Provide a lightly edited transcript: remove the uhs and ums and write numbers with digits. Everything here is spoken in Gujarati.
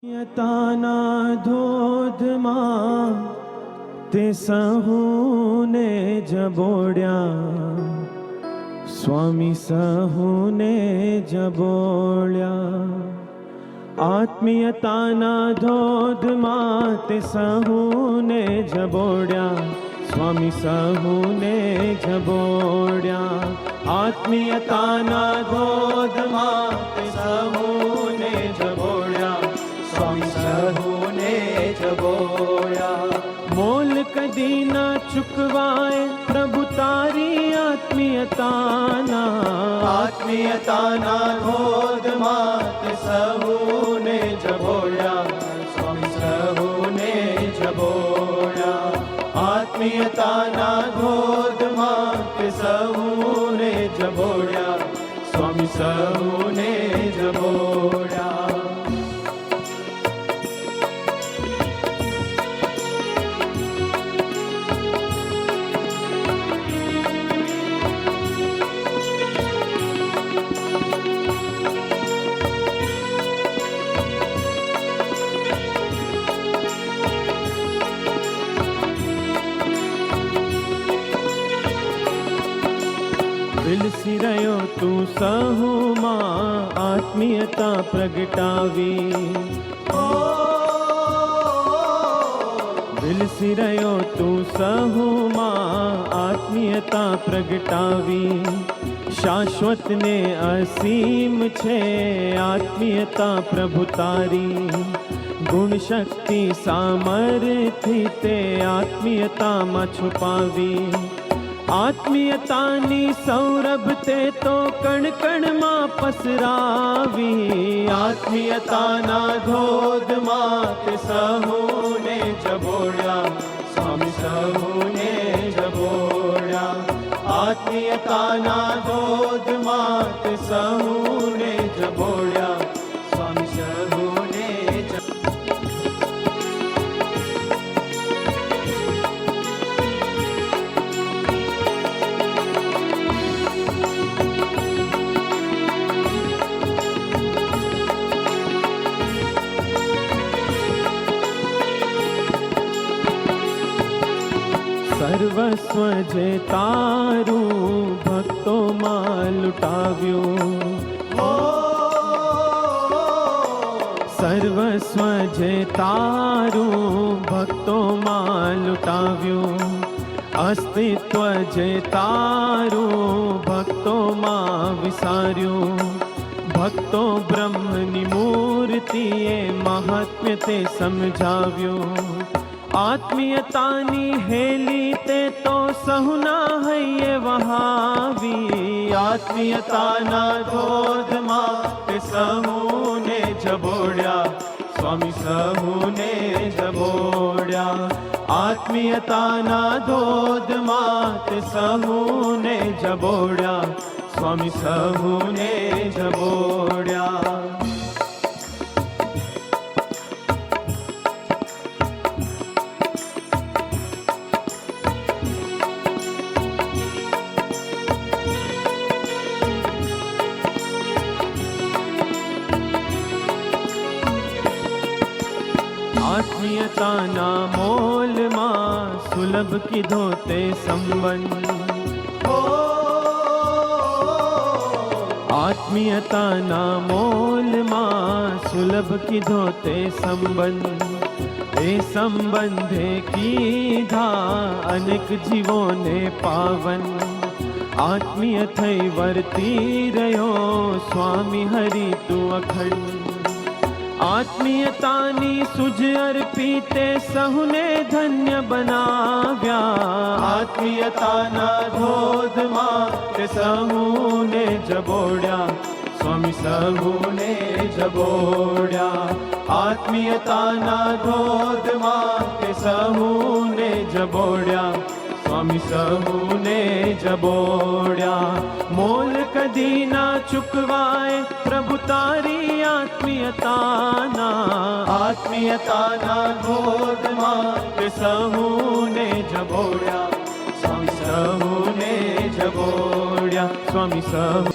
યતાના ધોધમાં તે સહુને જબોડ્યા, સ્વામી સહુને જબોડ્યા. આત્મીયતાના ધોધમાં તે સહુને જબોડ્યા, સ્વામી સહુને જબોડ્યા. આત્મીયતાના ધોધમાં તે સહુને જબોડ્યા, સ્વામી સહુને જબોડ્યા. મોલ કદી ના ચૂકવાય પ્રભુ તારી આત્મીયતાના. આત્મીયતાના ધોધમાં તે સહુને જબોડ્યા, સ્વામી સહુને જબોડ્યા. આત્મીયતાના ધોધમાં તે સહુને જબોડ્યા, સ્વામી સહુને જબોડ્યા. વિલસી રહ્યો તું સહુમાં આત્મીયતા પ્રગટાવી. વિલસી રહ્યો તું સહુમાં આત્મીયતા પ્રગટાવી. શાશ્વતને અસીમ છે આત્મીયતા પ્રભુ તારી. ગુણ શક્તિ સામર્થ્ય તે આત્મીયતામાં છુપાવી. આત્મીયતાની સૌરભ તે તો કણ કણમાં પસરાવી. આત્મીયતાના ધોધમાં તે સહુને જબોડ્યા, સ્વામી સહુને જબોડ્યા. આત્મીયતાના ધોધમાં તે સહુને જબોડ્યા, સ્વામી સહુને સર્વસ્વ જે તારું ભક્તોમાં લૂંટાવ્યું. સર્વસ્વ જે તારું ભક્તોમાં લૂંટાવ્યું. અસ્તિત્વ જે તારું ભક્તોમાં વિસાર્યું. ભક્તો બ્રહ્મની મૂર્તિએ મહાત્મ્ય તે સમજાવ્યું. આત્મીયતાની હેલી તે તો સહુના હૈયે વહાવી. આત્મીયતાના ધોધમાં તે સહુને જબોડ્યા, સ્વામી સહુને જબોડ્યા. આત્મીયતાના ધોધમાં તે સહુને જબોડ્યા, સ્વામી સહુને જબોડ્યા. આત્મીયતાના મોલમાં સુલભ કીધો તે સંબંધ. આત્મીયતાના મોલમાં સુલભ કીધો તે સંબંધ. એ સંબંધે કીધા અનેક જીવોને પાવન. આત્મીય થઈ વર્તી રહ્યો સ્વામી હરિ તું અખંડ. આત્મીયતાની સુજ અર્પી તે સહુને ધન્ય બનાવ્યા. આત્મીયતાના ધોધમાં તે સહુને જબોડ્યા, સ્વામી સહુને જબોડ્યા. આત્મીયતાના ધોધમાં તે સહુને જબોડ્યા, સ્વામી સહુને જબોડ્યા. મોલ કદી ના ચૂકવાય પ્રભુ તારી આત્મીયતાના. આત્મીયતાના ધોધમાં તે સહુને જબોડ્યા, સ્વામી સહુને જબોડ્યા. સ્વામી સહુ